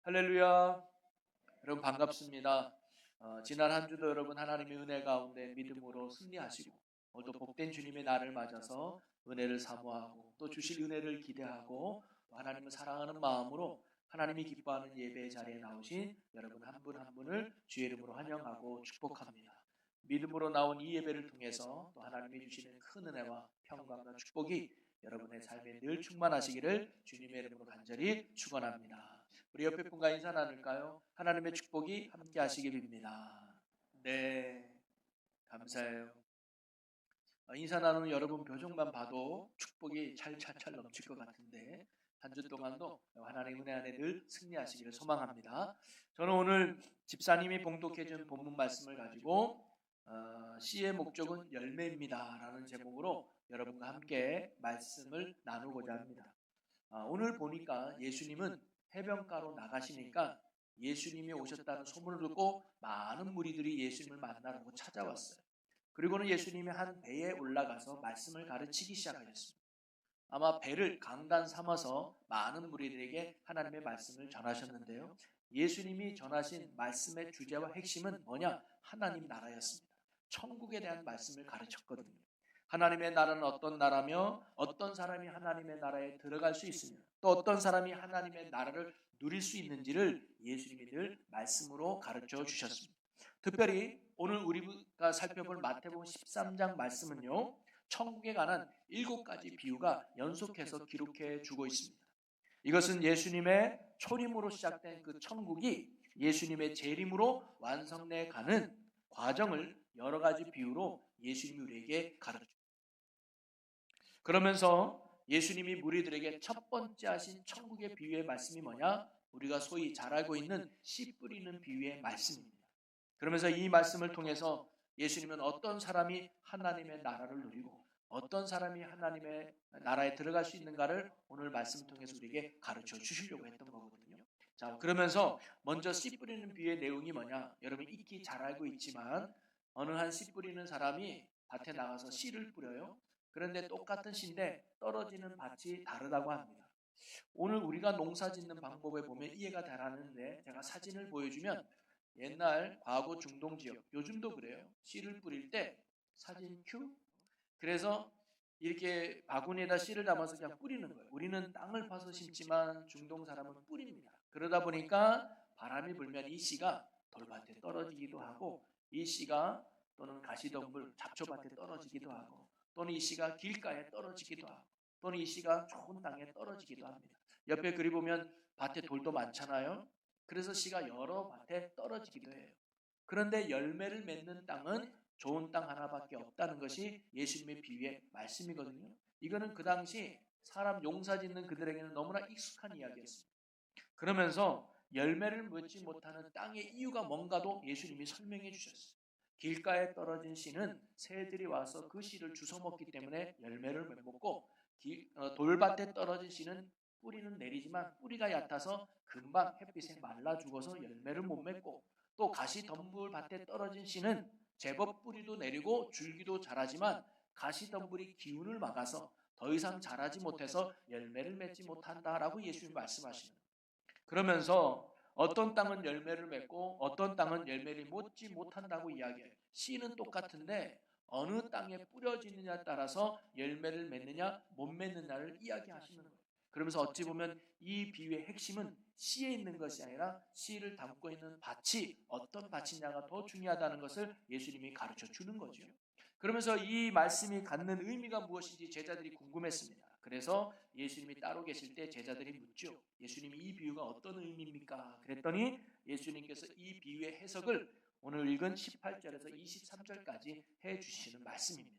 할렐루야. 여러분 반갑습니다. 지난 한 주도 여러분 하나님의 은혜 가운데 믿음으로 승리하시고 오늘도 복된 주님의 날을 맞아서 은혜를 사모하고 또 주실 은혜를 기대하고 또 하나님을 사랑하는 마음으로 하나님이 기뻐하는 예배의 자리에 나오신 여러분 한 분 한 분을 주의 이름으로 환영하고 축복합니다. 믿음으로 나온 이 예배를 통해서 또 하나님이 주시는 큰 은혜와 평강과 축복이 여러분의 삶에 늘 충만하시기를 주님의 이름으로 간절히 축원합니다. 우리 옆에 분과 인사 나눌까요? 하나님의 축복이 함께 하시기 빕니다. 네, 감사해요. 인사 나누는 여러분 표정만 봐도 축복이 찰찰찰 넘칠 것 같은데 한 주 동안도 하나님의 은혜 안에 늘 승리하시기를 소망합니다. 저는 오늘 집사님이 봉독해준 본문 말씀을 가지고 시의 목적은 열매입니다 라는 제목으로 여러분과 함께 말씀을 나누고자 합니다. 오늘 보니까 예수님은 해변가로 나가시니까 예수님이 오셨다는 소문을 듣고 많은 무리들이 예수님을 만나려고 찾아왔어요. 그리고는 예수님이 한 배에 올라가서 말씀을 가르치기 시작하셨습니다. 아마 배를 강단 삼아서 많은 무리들에게 하나님의 말씀을 전하셨는데요. 예수님이 전하신 말씀의 주제와 핵심은 뭐냐? 하나님 나라였습니다. 천국에 대한 말씀을 가르쳤거든요. 하나님의 나라는 어떤 나라며 어떤 사람이 하나님의 나라에 들어갈 수 있으며 또 어떤 사람이 하나님의 나라를 누릴 수 있는지를 예수님이 늘 말씀으로 가르쳐 주셨습니다. 특별히 오늘 우리가 살펴볼 마태복음 13장 말씀은요. 천국에 관한 7가지 비유가 연속해서 기록해 주고 있습니다. 이것은 예수님의 초림으로 시작된 그 천국이 예수님의 재림으로 완성돼 가는 과정을 여러 가지 비유로 예수님이 우리에게 가르쳐 그러면서 예수님이 무리들에게 첫 번째 하신 천국의 비유의 말씀이 뭐냐? 우리가 소위 잘 알고 있는 씨 뿌리는 비유의 말씀입니다. 그러면서 이 말씀을 통해서 예수님은 어떤 사람이 하나님의 나라를 누리고 어떤 사람이 하나님의 나라에 들어갈 수 있는가를 오늘 말씀을 통해서 우리에게 가르쳐 주시려고 했던 거거든요. 자, 그러면서 먼저 씨 뿌리는 비유의 내용이 뭐냐? 여러분 익히 잘 알고 있지만 어느 한 씨 뿌리는 사람이 밭에 나가서 씨를 뿌려요. 그런데 똑같은 씨인데 떨어지는 밭이 다르다고 합니다. 오늘 우리가 농사 짓는 방법에 보면 이해가 잘하는데 제가 사진을 보여주면 옛날 과거 중동 지역, 요즘도 그래요. 씨를 뿌릴 때 사진 큐. 그래서 이렇게 바구니에다 씨를 담아서 그냥 뿌리는 거예요. 우리는 땅을 파서 심지만 중동 사람은 뿌립니다. 그러다 보니까 바람이 불면 이 씨가 돌밭에 떨어지기도 하고 이 씨가 또는 가시덤불, 잡초밭에 떨어지기도 하고 또는 이 씨가 길가에 떨어지기도 하고 또는 이 씨가 좋은 땅에 떨어지기도 합니다. 옆에 그리 보면 밭에 돌도 많잖아요. 그래서 씨가 여러 밭에 떨어지기도 해요. 그런데 열매를 맺는 땅은 좋은 땅 하나밖에 없다는 것이 예수님의 비유의 말씀이거든요. 이거는 그 당시 사람 용사 짓는 그들에게는 너무나 익숙한 이야기였습니다. 그러면서 열매를 맺지 못하는 땅의 이유가 뭔가도 예수님이 설명해 주셨어요. 길가에 떨어진 씨는 새들이 와서 그 씨를 주워 먹기 때문에 열매를 못 먹고 돌밭에 떨어진 씨는 뿌리는 내리지만 뿌리가 얕아서 금방 햇빛에 말라 죽어서 열매를 못 맺고 또 가시덤불 밭에 떨어진 씨는 제법 뿌리도 내리고 줄기도 자라지만 가시덤불이 기운을 막아서 더 이상 자라지 못해서 열매를 맺지 못한다라고 예수님이 말씀하시는 거예요. 그러면서 어떤 땅은 열매를 맺고 어떤 땅은 열매를 맺지 못한다고 이야기해요. 씨는 똑같은데 어느 땅에 뿌려지느냐에 따라서 열매를 맺느냐 못 맺느냐를 이야기하시는 거예요. 그러면서 어찌 보면 이 비유의 핵심은 씨에 있는 것이 아니라 씨를 담고 있는 밭이 어떤 밭이냐가 더 중요하다는 것을 예수님이 가르쳐 주는 거죠. 그러면서 이 말씀이 갖는 의미가 무엇인지 제자들이 궁금했습니다. 그래서 예수님이 따로 계실 때 제자들이 묻죠. 예수님 이 비유가 어떤 의미입니까? 그랬더니 예수님께서 이 비유의 해석을 오늘 읽은 18절에서 23절까지 해주시는 말씀입니다.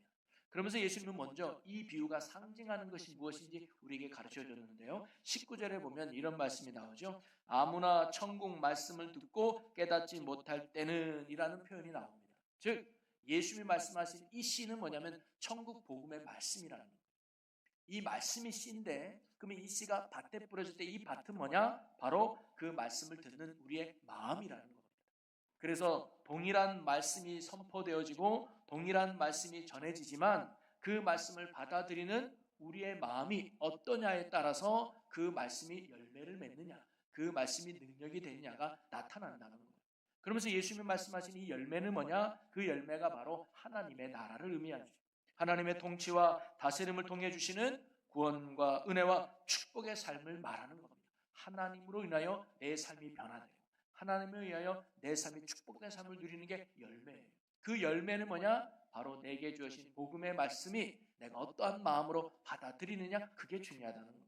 그러면서 예수님은 먼저 이 비유가 상징하는 것이 무엇인지 우리에게 가르쳐 줬는데요. 19절에 보면 이런 말씀이 나오죠. 아무나 천국 말씀을 듣고 깨닫지 못할 때는 이라는 표현이 나옵니다. 즉 예수님이 말씀하신 이 씨는 뭐냐면 천국 복음의 말씀이라는 거예요. 이 말씀이 씨인데 그러면 이 씨가 밭에 뿌려질 때 이 밭은 뭐냐? 바로 그 말씀을 듣는 우리의 마음이라는 겁니다. 그래서 동일한 말씀이 선포되어지고 동일한 말씀이 전해지지만 그 말씀을 받아들이는 우리의 마음이 어떠냐에 따라서 그 말씀이 열매를 맺느냐 그 말씀이 능력이 되느냐가 나타난다는 거예요. 그러면서 예수님이 말씀하신 이 열매는 뭐냐? 그 열매가 바로 하나님의 나라를 의미하죠. 하나님의 통치와 다스림을 통해 주시는 구원과 은혜와 축복의 삶을 말하는 겁니다. 하나님으로 인하여 내 삶이 변화돼요. 하나님에 의하여 내 삶이 축복된 삶을 누리는 게 열매예요. 그 열매는 뭐냐? 바로 내게 주어진 복음의 말씀이 내가 어떠한 마음으로 받아들이느냐, 그게 중요하다는 거예요.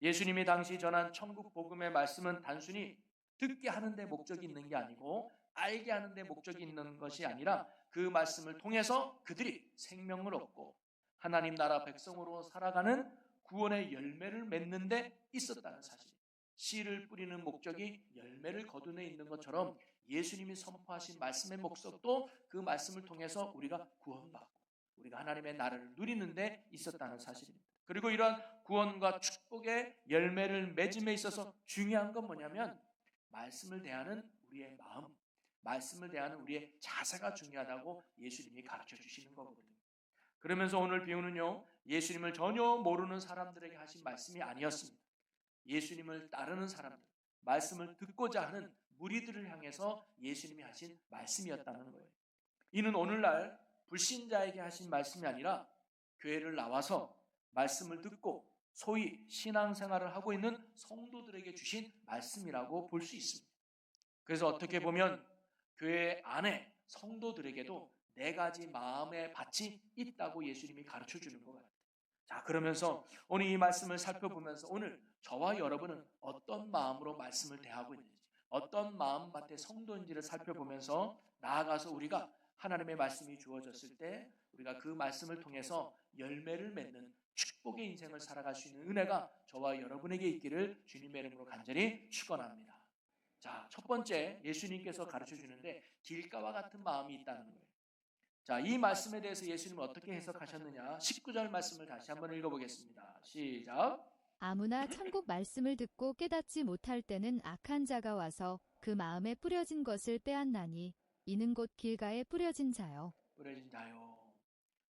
예수님이 당시 전한 천국 복음의 말씀은 단순히 듣게 하는 데 목적이 있는 게 아니고 알게 하는 데 목적이 있는 것이 아니라 그 말씀을 통해서 그들이 생명을 얻고 하나님 나라 백성으로 살아가는 구원의 열매를 맺는 데 있었다는 사실. 씨를 뿌리는 목적이 열매를 거두는 데 있는 것처럼 예수님이 선포하신 말씀의 목적도 그 말씀을 통해서 우리가 구원받고 우리가 하나님의 나라를 누리는 데 있었다는 사실입니다. 그리고 이러한 구원과 축복의 열매를 맺음에 있어서 중요한 건 뭐냐면 말씀을 대하는 우리의 마음, 말씀을 대하는 우리의 자세가 중요하다고 예수님이 가르쳐 주시는 거거든요. 그러면서 오늘 비유는요, 예수님을 전혀 모르는 사람들에게 하신 말씀이 아니었습니다. 예수님을 따르는 사람들, 말씀을 듣고자 하는 무리들을 향해서 예수님이 하신 말씀이었다는 거예요. 이는 오늘날 불신자에게 하신 말씀이 아니라 교회를 나와서 말씀을 듣고 소위 신앙생활을 하고 있는 성도들에게 주신 말씀이라고 볼 수 있습니다. 그래서 어떻게 보면 교회 안에 성도들에게도 네 가지 마음의 밭이 있다고 예수님이 가르쳐 주는 것 같아요. 자, 그러면서 오늘 이 말씀을 살펴보면서 오늘 저와 여러분은 어떤 마음으로 말씀을 대하고 있는지, 어떤 마음밭의 성도인지를 살펴보면서 나아가서 우리가 하나님의 말씀이 주어졌을 때 우리가 그 말씀을 통해서 열매를 맺는 축복의 인생을 살아갈 수 있는 은혜가 저와 여러분에게 있기를 주님의 이름으로 간절히 축원합니다. 자, 첫 번째 예수님께서 가르쳐 주는데 길가와 같은 마음이 있다는 거예요. 자, 이 말씀에 대해서 예수님은 어떻게 해석하셨느냐? 19절 말씀을 다시 한번 읽어보겠습니다. 시작. 아무나 천국 말씀을 듣고 깨닫지 못할 때는 악한 자가 와서 그 마음에 뿌려진 것을 빼앗나니 이는 곧 길가에 뿌려진 자요. 뿌려진 자요.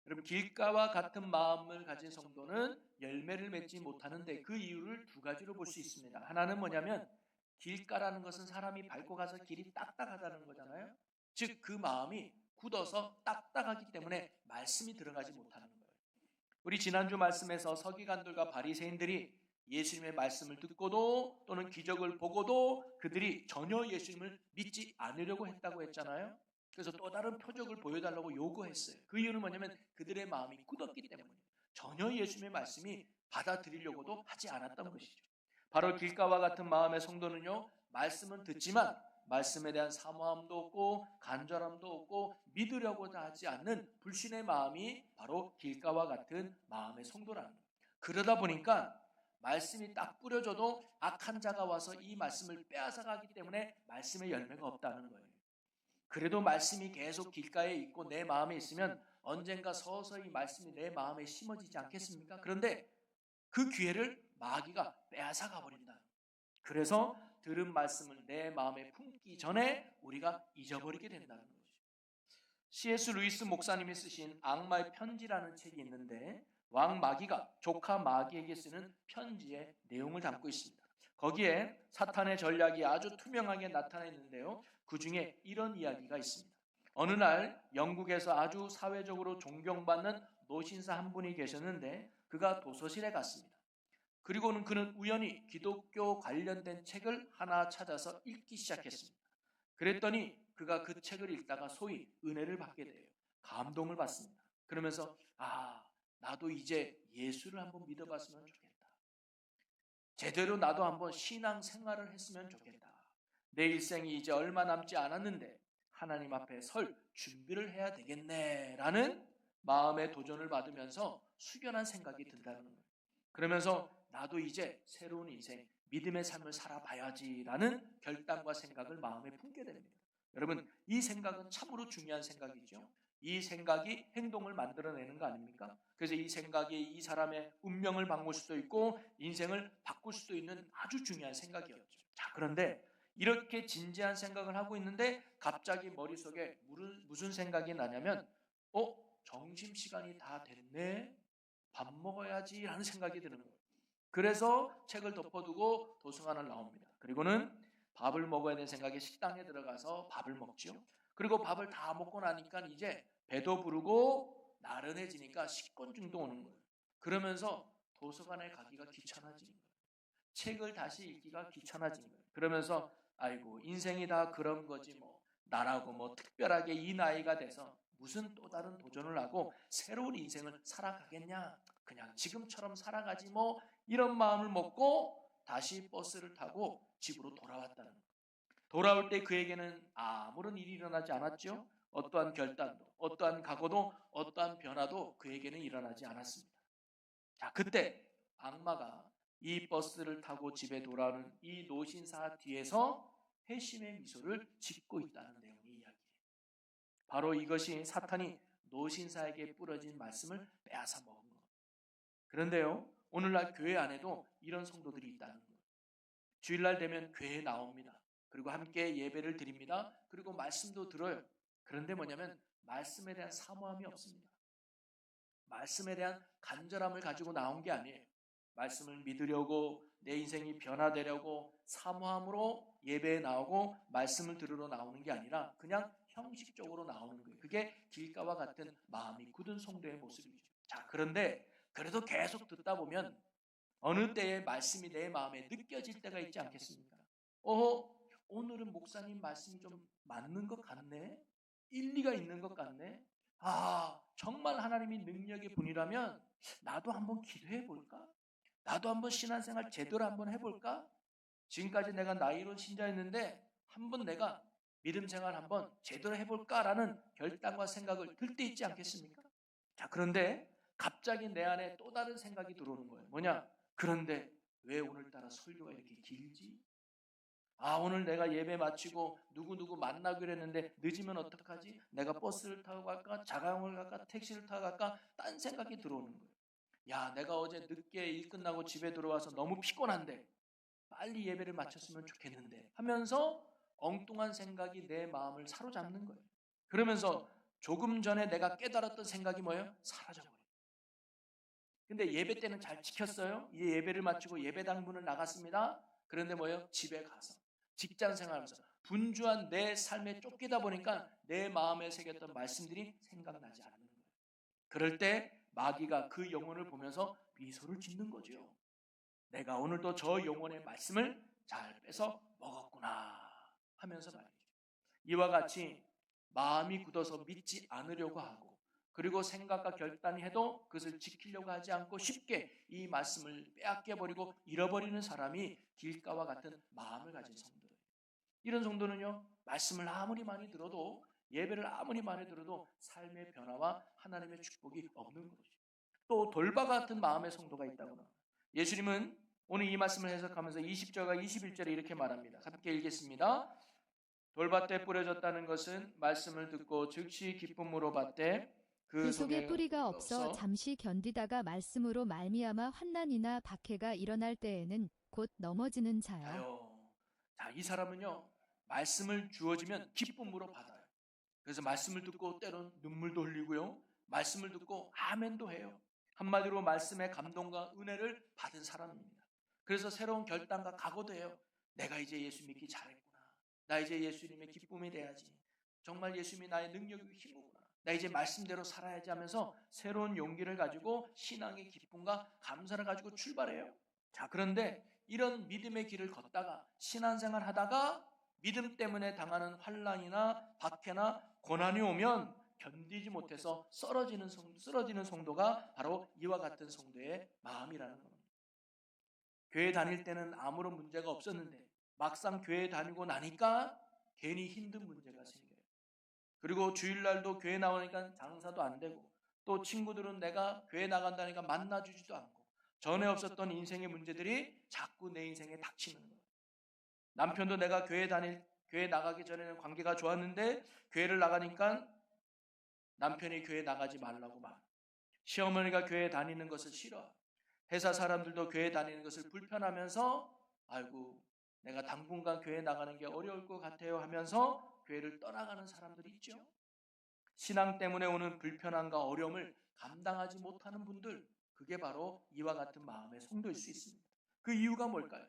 여러분, 길가와 같은 마음을 가진 성도는 열매를 맺지 못하는데 그 이유를 두 가지로 볼 수 있습니다. 하나는 뭐냐면 길가라는 것은 사람이 밟고 가서 길이 딱딱하다는 거잖아요. 즉 그 마음이 굳어서 딱딱하기 때문에 말씀이 들어가지 못하는 거예요. 우리 지난주 말씀에서 서기관들과 바리새인들이 예수님의 말씀을 듣고도 또는 기적을 보고도 그들이 전혀 예수님을 믿지 않으려고 했다고 했잖아요. 그래서 또 다른 표적을 보여달라고 요구했어요. 그 이유는 뭐냐면 그들의 마음이 굳었기 때문에 전혀 예수님의 말씀이 받아들이려고도 하지 않았던 것이죠. 바로 길가와 같은 마음의 성도는요, 말씀은 듣지만 말씀에 대한 사모함도 없고 간절함도 없고 믿으려고도 하지 않는 불신의 마음이 바로 길가와 같은 마음의 성도라는 거예요. 그러다 보니까 말씀이 딱 뿌려져도 악한 자가 와서 이 말씀을 빼앗아가기 때문에 말씀의 열매가 없다는 거예요. 그래도 말씀이 계속 길가에 있고 내 마음에 있으면 언젠가 서서히 말씀이 내 마음에 심어지지 않겠습니까? 그런데 그 기회를 마귀가 빼앗아가 버린다. 그래서 들은 말씀을 내 마음에 품기 전에 우리가 잊어버리게 된다는 거죠. C.S. 루이스 목사님이 쓰신 악마의 편지라는 책이 있는데 왕 마귀가 조카 마귀에게 쓰는 편지의 내용을 담고 있습니다. 거기에 사탄의 전략이 아주 투명하게 나타나 있는데요. 그 중에 이런 이야기가 있습니다. 어느 날 영국에서 아주 사회적으로 존경받는 노신사 한 분이 계셨는데 그가 도서실에 갔습니다. 그리고는 그는 우연히 기독교 관련된 책을 하나 찾아서 읽기 시작했습니다. 그랬더니 그가 그 책을 읽다가 소위 은혜를 받게 돼요. 감동을 받습니다. 그러면서 나도 이제 예수를 한번 믿어봤으면 좋겠다. 제대로 나도 한번 신앙 생활을 했으면 좋겠다. 내 일생이 이제 얼마 남지 않았는데 하나님 앞에 설 준비를 해야 되겠네 라는 마음의 도전을 받으면서 숙연한 생각이 든다는 거예요. 그러면서 나도 이제 새로운 인생, 믿음의 삶을 살아봐야지라는 결단과 생각을 마음에 품게 됩니다. 여러분, 이 생각은 참으로 중요한 생각이죠. 이 생각이 행동을 만들어내는 거 아닙니까? 그래서 이 생각이 이 사람의 운명을 바꿀 수도 있고 인생을 바꿀 수도 있는 아주 중요한 생각이었죠. 자, 그런데 이렇게 진지한 생각을 하고 있는데 갑자기 머릿속에 무슨 생각이 나냐면 점심시간이 다 됐네? 밥 먹어야지 라는 생각이 드는 거예요. 그래서 책을 덮어두고 도서관을 나옵니다. 그리고는 밥을 먹어야 되는 생각에 식당에 들어가서 밥을 먹죠. 그리고 밥을 다 먹고 나니까 이제 배도 부르고 나른해지니까 식곤증도 오는 거예요. 그러면서 도서관에 가기가 귀찮아지는 거예요. 책을 다시 읽기가 귀찮아진 거예요. 그러면서 아이고 인생이 다 그런 거지 뭐 나라고 뭐 특별하게 이 나이가 돼서 무슨 또 다른 도전을 하고 새로운 인생을 살아가겠냐, 그냥 지금처럼 살아가지 뭐, 이런 마음을 먹고 다시 버스를 타고 집으로 돌아왔다는 거예요. 돌아올 때 그에게는 아무런 일이 일어나지 않았죠. 어떠한 결단도, 어떠한 각오도, 어떠한 변화도 그에게는 일어나지 않았습니다. 자, 그때 악마가 이 버스를 타고 집에 돌아오는 이 노신사 뒤에서 회심의 미소를 짓고 있다는 내용의 이야기예요. 바로 이것이 사탄이 노신사에게 뿌려진 말씀을 빼앗아 먹은 것. 그런데요, 오늘날 교회 안에도 이런 성도들이 있다는 거예요. 주일날 되면 교회에 나옵니다. 그리고 함께 예배를 드립니다. 그리고 말씀도 들어요. 그런데 뭐냐면 말씀에 대한 사모함이 없습니다. 말씀에 대한 간절함을 가지고 나온 게 아니에요. 말씀을 믿으려고, 내 인생이 변화되려고 사모함으로 예배에 나오고 말씀을 들으러 나오는 게 아니라 그냥 형식적으로 나오는 거예요. 그게 길가와 같은 마음이 굳은 성도의 모습이죠. 자, 그런데 그래도 계속 듣다 보면 어느 때에 말씀이 내 마음에 느껴질 때가 있지 않겠습니까? 오늘은 목사님 말씀이 좀 맞는 것 같네? 일리가 있는 것 같네? 정말 하나님이 능력의 분이라면 나도 한번 기도해 볼까? 나도 한번 신앙생활 제대로 한번 해볼까? 지금까지 내가 나이론 신자였는데 한번 내가 믿음 생활 한번 제대로 해볼까라는 결단과 생각을 들 때 있지 않겠습니까? 자, 그런데 갑자기 내 안에 또 다른 생각이 들어오는 거예요. 뭐냐? 그런데 왜 오늘따라 설교가 이렇게 길지? 오늘 내가 예배 마치고 누구누구 만나기로 했는데 늦으면 어떡하지? 내가 버스를 타고 갈까? 자가용을 갈까? 택시를 타고 갈까? 딴 생각이 들어오는 거예요. 야, 내가 어제 늦게 일 끝나고 집에 들어와서 너무 피곤한데 빨리 예배를 마쳤으면 좋겠는데 하면서 엉뚱한 생각이 내 마음을 사로잡는 거예요. 그러면서 조금 전에 내가 깨달았던 생각이 뭐예요? 사라져버려요. 근데 예배 때는 잘 지켰어요. 이제 예배를 마치고 예배당 문을 나갔습니다. 그런데 뭐예요? 집에 가서 직장 생활하면서 분주한 내 삶에 쫓기다 보니까 내 마음에 새겼던 말씀들이 생각나지 않는 거예요. 그럴 때 마귀가 그 영혼을 보면서 미소를 짓는 거죠. 내가 오늘도 저 영혼의 말씀을 잘 뺏어 먹었구나 하면서 말이죠. 이와 같이 마음이 굳어서 믿지 않으려고 하고, 그리고 생각과 결단이 해도 그것을 지키려고 하지 않고 쉽게 이 말씀을 빼앗겨버리고 잃어버리는 사람이 길가와 같은 마음을 가진 성도예요. 이런 성도는요, 말씀을 아무리 많이 들어도, 예배를 아무리 많이 들어도 삶의 변화와 하나님의 축복이 없는 거죠. 또 돌과 같은 마음의 성도가 있다거나, 예수님은 오늘 이 말씀을 해석하면서 20절과 21절에 이렇게 말합니다. 함께 읽겠습니다. 돌밭에 뿌려졌다는 것은 말씀을 듣고 즉시 기쁨으로 받되 그 속에 뿌리가 없어 잠시 견디다가 말씀으로 말미암아 환난이나 박해가 일어날 때에는 곧 넘어지는 자요. 자, 이 사람은요, 말씀을 주어지면 기쁨으로 받아요. 그래서 말씀을 듣고 때론 눈물도 흘리고요, 말씀을 듣고 아멘도 해요. 한마디로 말씀의 감동과 은혜를 받은 사람입니다. 그래서 새로운 결단과 각오도 해요. 내가 이제 예수 믿기 잘했구나. 나 이제 예수님의 기쁨이 돼야지. 정말 예수님이 나의 능력이고 힘이구나. 나 이제 말씀대로 살아야지 하면서 새로운 용기를 가지고 신앙의 기쁨과 감사를 가지고 출발해요. 자, 그런데 이런 믿음의 길을 걷다가 신앙생활 하다가 믿음 때문에 당하는 환난이나 박해나 고난이 오면 견디지 못해서 쓰러지는 성도가 바로 이와 같은 성도의 마음이라는 겁니다. 교회 다닐 때는 아무런 문제가 없었는데 막상 교회 다니고 나니까 괜히 힘든 문제가 생겨요. 그리고 주일날도 교회 나오니까 장사도 안 되고, 또 친구들은 내가 교회 나간다니까 만나주지도 않고, 전에 없었던 인생의 문제들이 자꾸 내 인생에 닥치는 거예요. 남편도 내가 교회 나가기 전에는 관계가 좋았는데 교회를 나가니까 남편이 교회 나가지 말라고 말. 시어머니가 교회 다니는 것을 싫어. 회사 사람들도 교회 다니는 것을 불편하면서 아이고 내가 당분간 교회 나가는 게 어려울 것 같아요 하면서 교회를 떠나가는 사람들이 있죠. 신앙 때문에 오는 불편함과 어려움을 감당하지 못하는 분들, 그게 바로 이와 같은 마음의 성도일 수 있습니다. 그 이유가 뭘까요?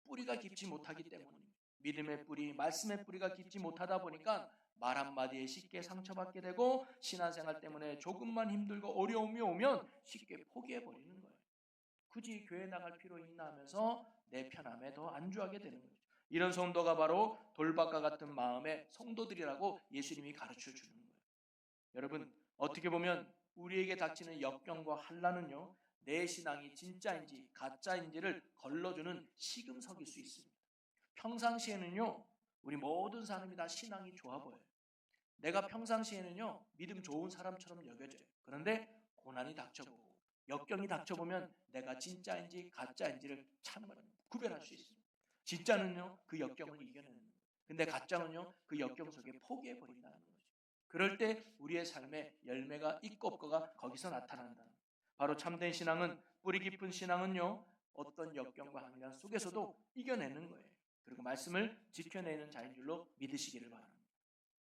뿌리가 깊지 못하기 때문입니다. 믿음의 뿌리, 말씀의 뿌리가 깊지 못하다 보니까 말 한마디에 쉽게 상처받게 되고 신앙생활 때문에 조금만 힘들고 어려움이 오면 쉽게 포기해버리는 거예요. 굳이 교회 나갈 필요 있나 하면서 내 편함에 더 안주하게 되는 거죠. 이런 성도가 바로 돌박과 같은 마음의 성도들이라고 예수님이 가르쳐 주는 거예요. 여러분, 어떻게 보면 우리에게 닥치는 역경과 환난은요, 내 신앙이 진짜인지 가짜인지를 걸러주는 시금석일 수 있습니다. 평상시에는요, 우리 모든 사람이 다 신앙이 좋아 보여요. 내가 평상시에는요, 믿음 좋은 사람처럼 여겨져요. 그런데 고난이 닥쳐보고 역경이 닥쳐보면 내가 진짜인지 가짜인지를 참으로 구별할 수 있습니다. 진짜는요, 그 역경을 이겨내는 거예요. 근데 가짜는요, 그 역경 속에 포기해버린다는 거죠. 그럴 때 우리의 삶에 열매가 있고 없고가 거기서 나타난다. 바로 참된 신앙은, 뿌리 깊은 신앙은요, 어떤 역경과 환난 속에서도 이겨내는 거예요. 그리고 말씀을 지켜내는 자인 줄로 믿으시기를 바랍니다.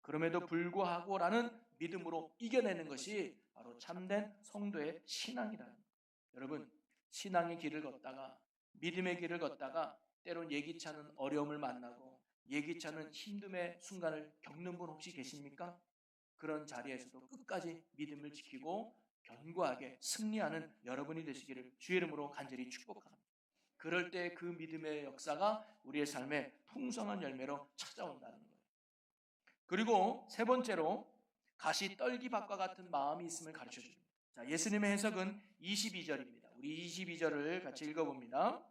그럼에도 불구하고라는 믿음으로 이겨내는 것이 바로 참된 성도의 신앙이라는 거예요. 여러분, 신앙의 길을 걷다가, 믿음의 길을 걷다가 때론 예기치 않은 어려움을 만나고 예기치 않은 힘듦의 순간을 겪는 분 혹시 계십니까? 그런 자리에서도 끝까지 믿음을 지키고 견고하게 승리하는 여러분이 되시기를 주의 이름으로 간절히 축복합니다. 그럴 때 그 믿음의 역사가 우리의 삶에 풍성한 열매로 찾아온다는 거예요. 그리고 세 번째로 가시 떨기밭과 같은 마음이 있음을 가르쳐 줍니다. 자, 예수님의 해석은 22절입니다. 우리 22절을 같이 읽어봅니다.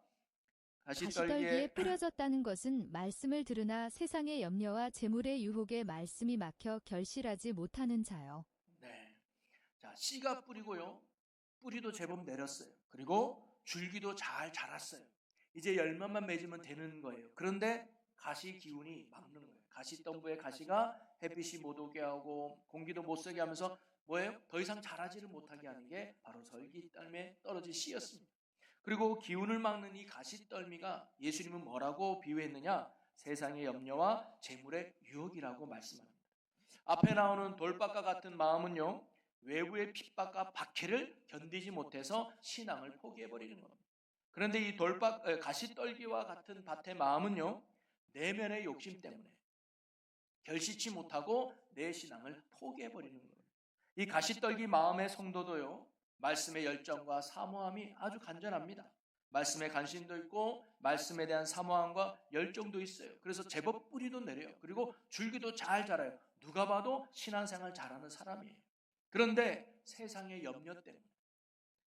가시떨기에 뿌려졌다는 것은 말씀을 들으나 세상의 염려와 재물의 유혹에 말씀이 막혀 결실하지 못하는 자요. 네. 자, 씨가 뿌리고요. 뿌리도 제법 내렸어요. 그리고 줄기도 잘 자랐어요. 이제 열매만 맺으면 되는 거예요. 그런데 가시 기운이 막는 거예요. 가시덤불의 가시가 햇빛이 못 오게 하고 공기도 못 쐬게 하면서 뭐예요? 더 이상 자라지를 못하게 하는 게 바로 절기떨미에 떨어진 씨였습니다. 그리고 기운을 막는 이 가시떨미가 예수님은 뭐라고 비유했느냐? 세상의 염려와 재물의 유혹이라고 말씀합니다. 앞에 나오는 돌박과 같은 마음은요, 외부의 핍박과 박해를 견디지 못해서 신앙을 포기해버리는 겁니다. 그런데 이 가시떨기와 같은 밭의 마음은요, 내면의 욕심 때문에 결실치 못하고 내 신앙을 포기해버리는 거예요. 이 가시떨기 마음의 성도도요, 말씀의 열정과 사모함이 아주 간절합니다. 말씀에 관심도 있고 말씀에 대한 사모함과 열정도 있어요. 그래서 제법 뿌리도 내려요. 그리고 줄기도 잘 자라요. 누가 봐도 신앙생활 잘하는 사람이에요. 그런데 세상의 염려 때문에,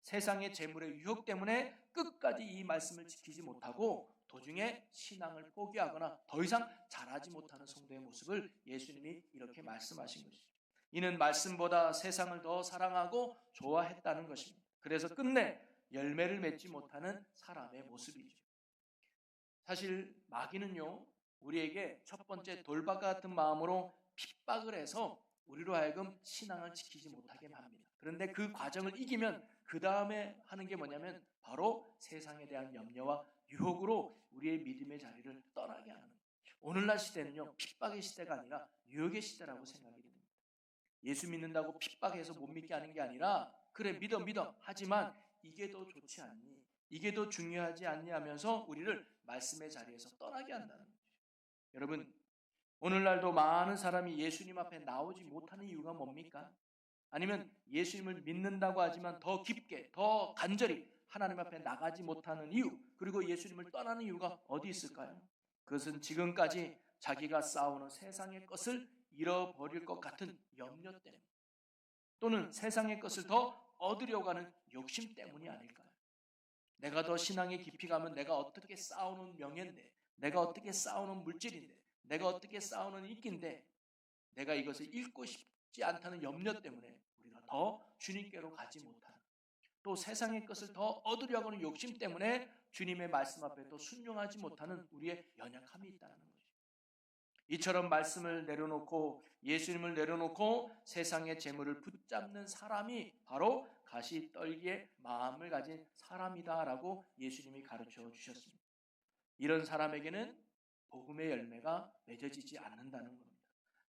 세상의 재물의 유혹 때문에 끝까지 이 말씀을 지키지 못하고 도중에 신앙을 포기하거나 더 이상 자라지 못하는 성도의 모습을 예수님이 이렇게 말씀하신 것이죠. 이는 말씀보다 세상을 더 사랑하고 좋아했다는 것입니다. 그래서 끝내 열매를 맺지 못하는 사람의 모습이죠. 사실 마귀는요, 우리에게 첫 번째 돌박 같은 마음으로 핍박을 해서 우리로 하여금 신앙을 지키지 못하게 합니다. 그런데 그 과정을 이기면 그 다음에 하는 게 뭐냐면 바로 세상에 대한 염려와 유혹으로 우리의 믿음의 자리를 떠나게 하는 거예요. 오늘날 시대는요, 핍박의 시대가 아니라 유혹의 시대라고 생각이 됩니다. 예수 믿는다고 핍박해서 못 믿게 하는 게 아니라 그래 믿어 하지만 이게 더 좋지 않니? 이게 더 중요하지 않니? 하면서 우리를 말씀의 자리에서 떠나게 한다는 거죠. 여러분, 오늘날도 많은 사람이 예수님 앞에 나오지 못하는 이유가 뭡니까? 아니면 예수님을 믿는다고 하지만 더 깊게, 더 간절히 하나님 앞에 나가지 못하는 이유, 그리고 예수님을 떠나는 이유가 어디 있을까요? 그것은 지금까지 자기가 쌓아오는 세상의 것을 잃어버릴 것 같은 염려 때문, 또는 세상의 것을 더 얻으려고 하는 욕심 때문이 아닐까요? 내가 더 신앙에 깊이 가면 내가 어떻게 쌓아오는 명예인데, 내가 어떻게 쌓아오는 물질인데, 내가 어떻게 쌓아오는 인기인데, 내가 이것을 잃고 싶지 않다는 염려 때문에 우리가 더 주님께로 가지 못하는, 또 세상의 것을 더 얻으려고 하는 욕심 때문에 주님의 말씀 앞에 또 순종하지 못하는 우리의 연약함이 있다는 거죠. 이처럼 말씀을 내려놓고 예수님을 내려놓고 세상의 재물을 붙잡는 사람이 바로 가시떨기의 마음을 가진 사람이다라고 예수님이 가르쳐 주셨습니다. 이런 사람에게는 복음의 열매가 맺어지지 않는다는 겁니다.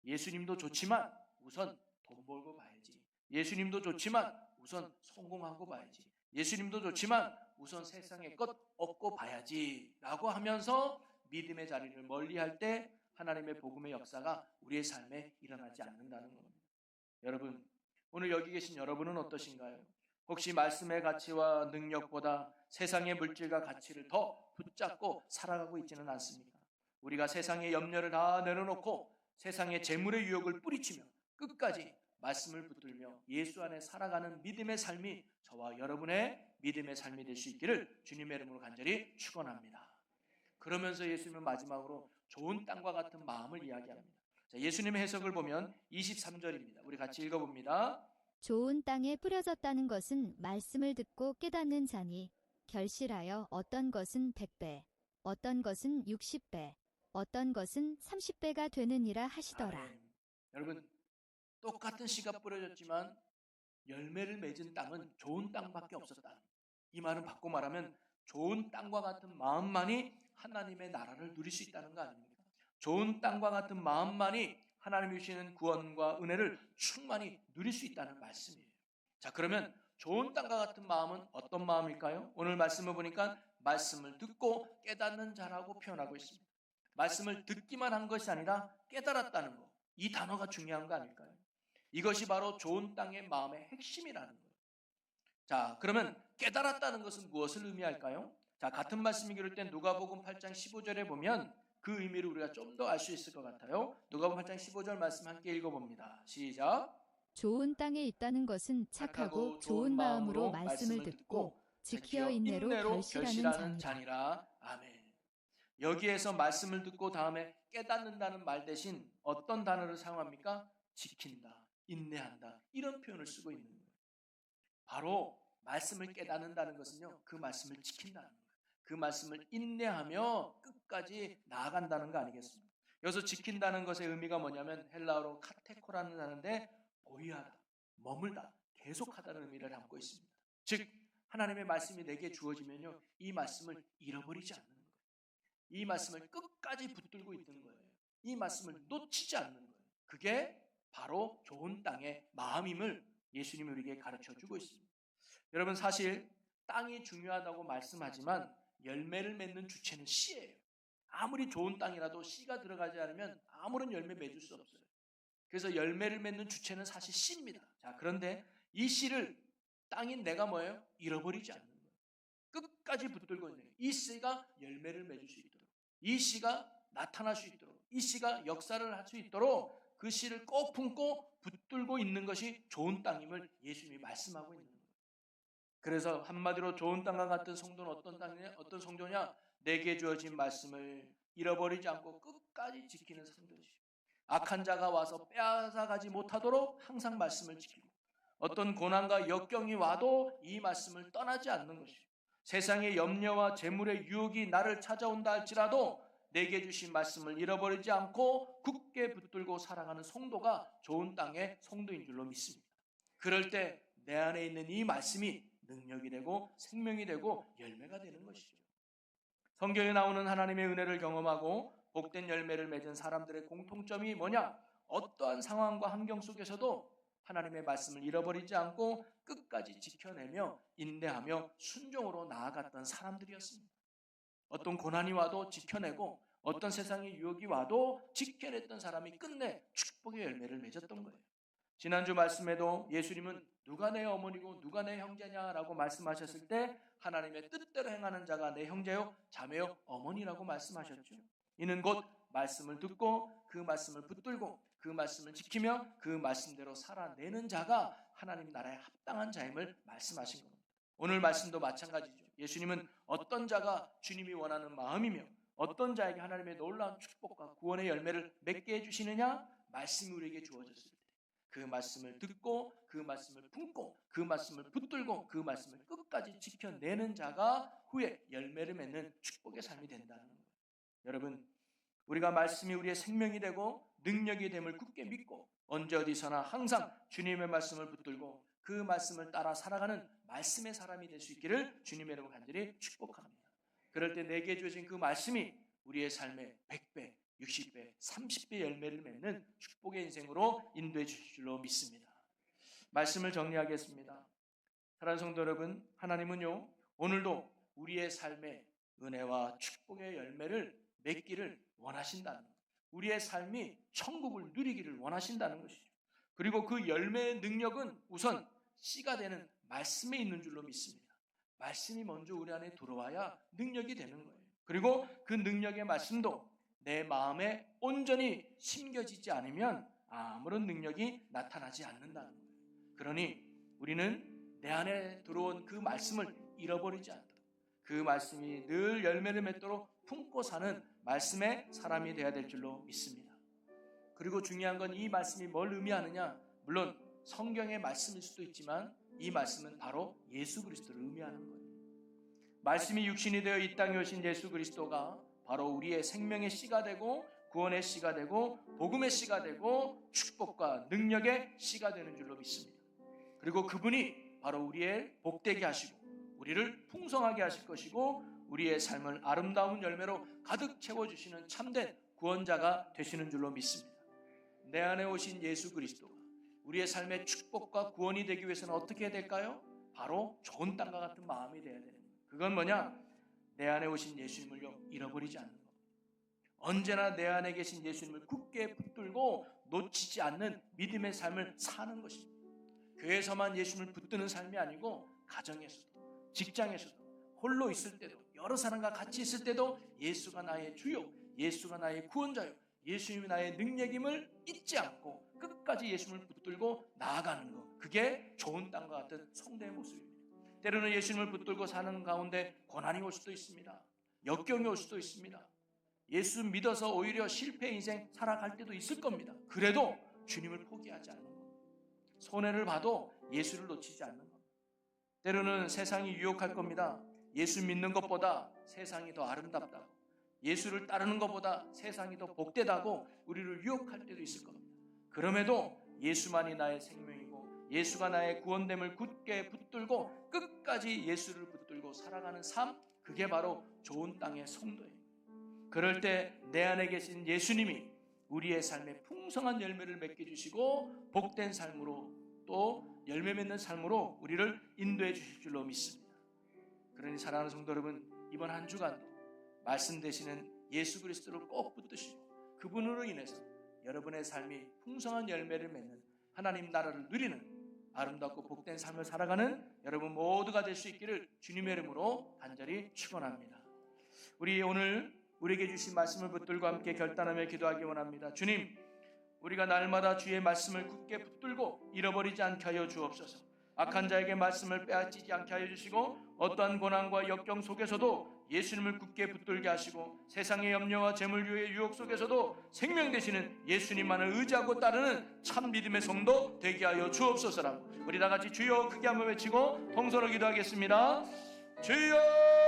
예수님도 좋지만 우선 돈 벌고 봐야지. 예수님도 좋지만 우선 성공하고 봐야지. 예수님도 좋지만 우선 세상의 것 얻고 봐야지라고 하면서 믿음의 자리를 멀리할 때 하나님의 복음의 역사가 우리의 삶에 일어나지 않는다는 겁니다. 여러분, 오늘 여기 계신 여러분은 어떠신가요? 혹시 말씀의 가치와 능력보다 세상의 물질과 가치를 더 붙잡고 살아가고 있지는 않습니까? 우리가 세상의 염려를 다 내려놓고 세상의 재물의 유혹을 뿌리치며 끝까지 말씀을 붙들며 예수 안에 살아가는 믿음의 삶이 저와 여러분의 믿음의 삶이 될 수 있기를 주님의 이름으로 간절히 축원합니다. 그러면서 예수님은 마지막으로 좋은 땅과 같은 마음을 이야기합니다. 자, 예수님의 해석을 보면 23절입니다. 우리 같이 읽어봅니다. 좋은 땅에 뿌려졌다는 것은 말씀을 듣고 깨닫는 자니 결실하여 어떤 것은 100배, 어떤 것은 60배, 어떤 것은 30배가 되느니라 하시더라. 아멘. 여러분, 똑같은 씨가 뿌려졌지만 열매를 맺은 땅은 좋은 땅밖에 없었다. 이 말은 바꿔 말하면 좋은 땅과 같은 마음만이 하나님의 나라를 누릴 수 있다는 거 아닙니까? 좋은 땅과 같은 마음만이 하나님이 주시는 구원과 은혜를 충만히 누릴 수 있다는 말씀이에요. 자, 그러면 좋은 땅과 같은 마음은 어떤 마음일까요? 오늘 말씀을 보니까 말씀을 듣고 깨닫는 자라고 표현하고 있습니다. 말씀을 듣기만 한 것이 아니라 깨달았다는 것. 이 단어가 중요한 거 아닐까요? 이것이 바로 좋은 땅의 마음의 핵심이라는 거예요. 자, 그러면 깨달았다는 것은 무엇을 의미할까요? 자, 같은 말씀이 기록된 누가복음 8장 15절에 보면 그 의미를 우리가 좀 더 알 수 있을 것 같아요. 누가복음 8장 15절 말씀 함께 읽어봅니다. 시작. 좋은 땅에 있다는 것은 착하고 좋은 마음으로 말씀을 듣고 지켜 인내로 결실하는 자니라. 자니라. 아멘. 여기에서 말씀을 듣고 다음에 깨닫는다는 말 대신 어떤 단어를 사용합니까? 지킨다, 인내한다, 이런 표현을 쓰고 있는 거예요. 바로 말씀을 깨닫는다는 것은요, 그 말씀을 지킨다는 거예요. 그 말씀을 인내하며 끝까지 나아간다는 거 아니겠습니까? 여기서 지킨다는 것의 의미가 뭐냐면 헬라어로 카테코라는 단어인데 보유하다, 머물다, 계속하다는 의미를 담고 있습니다. 즉 하나님의 말씀이 내게 주어지면요, 이 말씀을 잃어버리지 않는 거예요. 이 말씀을 끝까지 붙들고 있는 거예요. 이 말씀을 놓치지 않는 거예요. 그게 바로 좋은 땅의 마음임을 예수님이 우리에게 가르쳐주고 있습니다. 여러분, 사실 땅이 중요하다고 말씀하지만 열매를 맺는 주체는 씨예요. 아무리 좋은 땅이라도 씨가 들어가지 않으면 아무런 열매 맺을 수 없어요. 그래서 열매를 맺는 주체는 사실 씨입니다. 자, 그런데 이 씨를 땅인 내가 뭐예요? 잃어버리지 않는 거예요. 끝까지 붙들고 있는 거예요. 이 씨가 열매를 맺을 수 있도록, 이 씨가 나타날 수 있도록, 이 씨가 역사를 할 수 있도록 그 씨를 꼭 품고 붙들고 있는 것이 좋은 땅임을 예수님이 말씀하고 있는 거예요. 그래서 한마디로 좋은 땅과 같은 성도는 어떤 땅이냐? 어떤 성도냐? 내게 주어진 말씀을 잃어버리지 않고 끝까지 지키는 성도이죠. 악한 자가 와서 빼앗아가지 못하도록 항상 말씀을 지키고, 어떤 고난과 역경이 와도 이 말씀을 떠나지 않는 것이죠. 세상의 염려와 재물의 유혹이 나를 찾아온다 할지라도 내게 주신 말씀을 잃어버리지 않고 굳게 붙들고 살아가는 성도가 좋은 땅의 성도인 줄로 믿습니다. 그럴 때 내 안에 있는 이 말씀이 능력이 되고 생명이 되고 열매가 되는 것이죠. 성경에 나오는 하나님의 은혜를 경험하고 복된 열매를 맺은 사람들의 공통점이 뭐냐? 어떠한 상황과 환경 속에서도 하나님의 말씀을 잃어버리지 않고 끝까지 지켜내며 인내하며 순종으로 나아갔던 사람들이었습니다. 어떤 고난이 와도 지켜내고 어떤 세상의 유혹이 와도 지켜냈던 사람이 끝내 축복의 열매를 맺었던 거예요. 지난주 말씀에도 예수님은 누가 내 어머니고 누가 내 형제냐라고 말씀하셨을 때 하나님의 뜻대로 행하는 자가 내 형제요 자매요 어머니라고 말씀하셨죠. 이는 곧 말씀을 듣고 그 말씀을 붙들고 그 말씀을 지키며 그 말씀대로 살아내는 자가 하나님 나라에 합당한 자임을 말씀하신 겁니다. 오늘 말씀도 마찬가지죠. 예수님은 어떤 자가 주님이 원하는 마음이며 어떤 자에게 하나님의 놀라운 축복과 구원의 열매를 맺게 해주시느냐? 말씀이 우리에게 주어졌을 때 그 말씀을 듣고 그 말씀을 품고 그 말씀을 붙들고 그 말씀을 끝까지 지켜내는 자가 후에 열매를 맺는 축복의 삶이 된다는 거예요. 여러분, 우리가 말씀이 우리의 생명이 되고 능력이 됨을 굳게 믿고 언제 어디서나 항상 주님의 말씀을 붙들고 그 말씀을 따라 살아가는 말씀의 사람이 될 수 있기를 주님의 이름으로 간절히 축복합니다. 그럴 때 내게 주어진 그 말씀이 우리의 삶에 100배, 60배, 30배 열매를 맺는 축복의 인생으로 인도해 주실 줄로 믿습니다. 말씀을 정리하겠습니다. 사랑하는 성도 여러분, 하나님은요 오늘도 우리의 삶에 은혜와 축복의 열매를 맺기를 원하신다는 것. 우리의 삶이 천국을 누리기를 원하신다는 것이죠. 그리고 그 열매의 능력은 우선 씨가 되는 말씀에 있는 줄로 믿습니다. 말씀이 먼저 우리 안에 들어와야 능력이 되는 거예요. 그리고 그 능력의 말씀도 내 마음에 온전히 심겨지지 않으면 아무런 능력이 나타나지 않는다는 거예요. 그러니 우리는 내 안에 들어온 그 말씀을 잃어버리지 않도록, 그 말씀이 늘 열매를 맺도록 품고 사는 말씀의 사람이 되어야 될 줄로 믿습니다. 그리고 중요한 건 이 말씀이 뭘 의미하느냐, 물론 성경의 말씀일 수도 있지만 이 말씀은 바로 예수 그리스도를 의미하는 거예요. 말씀이 육신이 되어 이 땅에 오신 예수 그리스도가 바로 우리의 생명의 씨가 되고 구원의 씨가 되고 복음의 씨가 되고 축복과 능력의 씨가 되는 줄로 믿습니다. 그리고 그분이 바로 우리의 복되게 하시고 우리를 풍성하게 하실 것이고 우리의 삶을 아름다운 열매로 가득 채워주시는 참된 구원자가 되시는 줄로 믿습니다. 내 안에 오신 예수 그리스도가 우리의 삶의 축복과 구원이 되기 위해서는 어떻게 해야 될까요? 바로 좋은 땅과 같은 마음이 되어야 되는 거예요. 그건 뭐냐? 내 안에 오신 예수님을 잃어버리지 않는 것. 언제나 내 안에 계신 예수님을 굳게 붙들고 놓치지 않는 믿음의 삶을 사는 것입니다. 교회에서만 예수님을 붙드는 삶이 아니고 가정에서도, 직장에서도, 홀로 있을 때도, 여러 사람과 같이 있을 때도 예수가 나의 주요, 예수가 나의 구원자요, 예수님이 나의 능력임을 잊지 않고 끝까지 예수님을 붙들고 나아가는 것. 그게 좋은 땅과 같은 성도의 모습입니다. 때로는 예수님을 붙들고 사는 가운데 고난이 올 수도 있습니다. 역경이 올 수도 있습니다. 예수 믿어서 오히려 실패 인생 살아갈 때도 있을 겁니다. 그래도 주님을 포기하지 않는 겁니다. 손해를 봐도 예수를 놓치지 않는 겁니다. 때로는 세상이 유혹할 겁니다. 예수 믿는 것보다 세상이 더 아름답다고, 예수를 따르는 것보다 세상이 더 복되다고 우리를 유혹할 때도 있을 겁니다. 그럼에도 예수만이 나의 생명이고 예수가 나의 구원됨을 굳게 붙들고 끝까지 예수를 붙들고 살아가는 삶, 그게 바로 좋은 땅의 성도예요. 그럴 때 내 안에 계신 예수님이 우리의 삶에 풍성한 열매를 맺게 주시고 복된 삶으로 또 열매 맺는 삶으로 우리를 인도해 주실 줄로 믿습니다. 그러니 사랑하는 성도 여러분, 이번 한 주간도 말씀 되시는 예수 그리스도를 꼭 붙드시고 그분으로 인해서 여러분의 삶이 풍성한 열매를 맺는 하나님 나라를 누리는 아름답고 복된 삶을 살아가는 여러분 모두가 될 수 있기를 주님의 이름으로 간절히 축원합니다. 우리 오늘 우리에게 주신 말씀을 붙들고 함께 결단하며 기도하기 원합니다. 주님, 우리가 날마다 주의 말씀을 굳게 붙들고 잃어버리지 않게 하여 주옵소서. 악한 자에게 말씀을 빼앗기지 않게 하여 주시고 어떠한 고난과 역경 속에서도 예수님을 굳게 붙들게 하시고 세상의 염려와 재물주의 유혹 속에서도 생명 되시는 예수님만을 의지하고 따르는 참 믿음의 성도 되게 하여 주옵소서라고 우리 다같이 주여 크게 한번 외치고 통성으로 기도하겠습니다. 주여!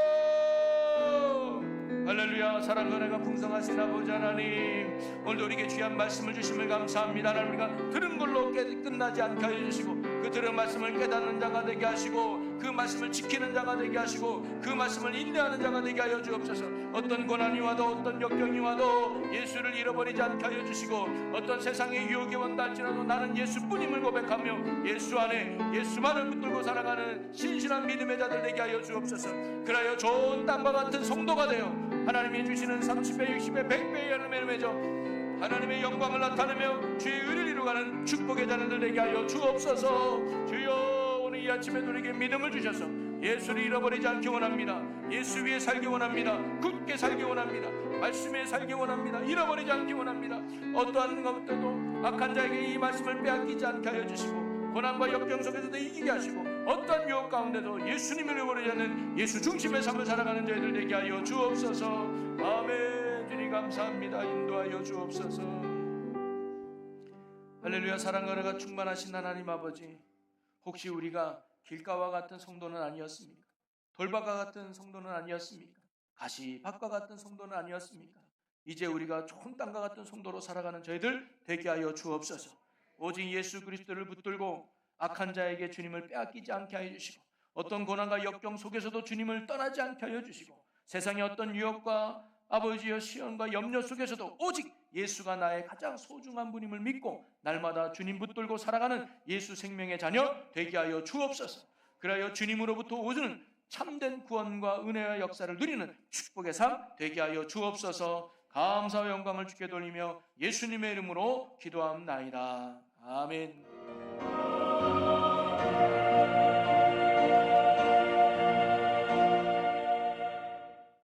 할렐루야. 사랑과 은혜가 풍성하신 아버지 하나님, 오늘도 우리에게 귀한 말씀을 주심을 감사합니다. 하나님, 우리가 들은 걸로 끝나지 않게 하여 주시고 그 들은 말씀을 깨닫는 자가 되게 하시고 그 말씀을 지키는 자가 되게 하시고 그 말씀을 인내하는 자가 되게 하여 주옵소서. 어떤 고난이 와도 어떤 역경이 와도 예수를 잃어버리지 않게 하여 주시고 어떤 세상의 유혹이 온다 할지라도 나는 예수뿐임을 고백하며 예수 안에 예수만을 붙들고 살아가는 신실한 믿음의 자들 되게 하여 주옵소서. 그라여 좋은 땅과 같은 성도가 되어 하나님이 주시는 30배, 60배, 100배의 열매를 맺어 하나님의 영광을 나타내며 주의 의를 이루어가는 축복의 자녀들 되게 하여 주옵소서. 주여, 오늘 이 아침에 우리에게 믿음을 주셔서 예수를 잃어버리지 않기 원합니다. 예수 위에 살기 원합니다. 굳게 살기 원합니다. 말씀 위에 살기 원합니다. 잃어버리지 않기 원합니다. 어떠한 것들도 악한 자에게 이 말씀을 빼앗기지 않게 하여 주시고 고난과 역경 속에서도 이기게 하시고 어떤 유혹 가운데도 예수님을 잃어버리지 않는 예수 중심의 삶을 살아가는 저희들 되게 하여 주옵소서. 아멘. 주님 감사합니다. 인도하여 주옵소서. 할렐루야. 사랑과 은혜가 충만하신 하나님 아버지, 혹시 우리가 길가와 같은 성도는 아니었습니까? 돌밭과 같은 성도는 아니었습니까? 가시밭과 같은 성도는 아니었습니까? 이제 우리가 좋은 땅과 같은 성도로 살아가는 저희들 되게 하여 주옵소서. 오직 예수 그리스도를 붙들고 악한 자에게 주님을 빼앗기지 않게 하여 주시고 어떤 고난과 역경 속에서도 주님을 떠나지 않게 하여 주시고 세상의 어떤 유혹과 아버지여 시련과 염려 속에서도 오직 예수가 나의 가장 소중한 분임을 믿고 날마다 주님 붙들고 살아가는 예수 생명의 자녀 되게 하여 주옵소서. 그리하여 주님으로부터 오는 참된 구원과 은혜와 역사를 누리는 축복의 삶 되게 하여 주옵소서. 감사와 영광을 주께 돌리며 예수님의 이름으로 기도합나이다. 아멘.